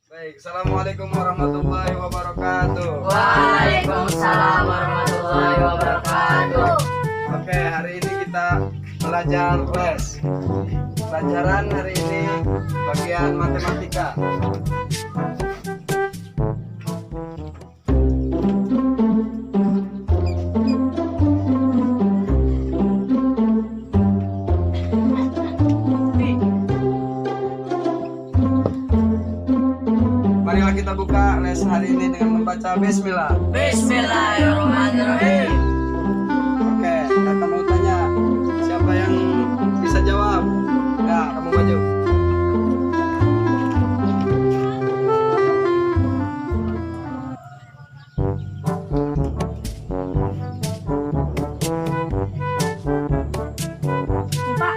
Baik, Assalamualaikum warahmatullahi wabarakatuh. Waalaikumsalam warahmatullahi wabarakatuh. Oke, hari ini kita belajar les. Pelajaran hari ini bagian matematika. Marilah kita buka les hari ini dengan membaca Bismillah. Bismillahirrahmanirrahim. Oke, kakak mau tanya, siapa yang bisa jawab? Ya, kamu maju. Pak.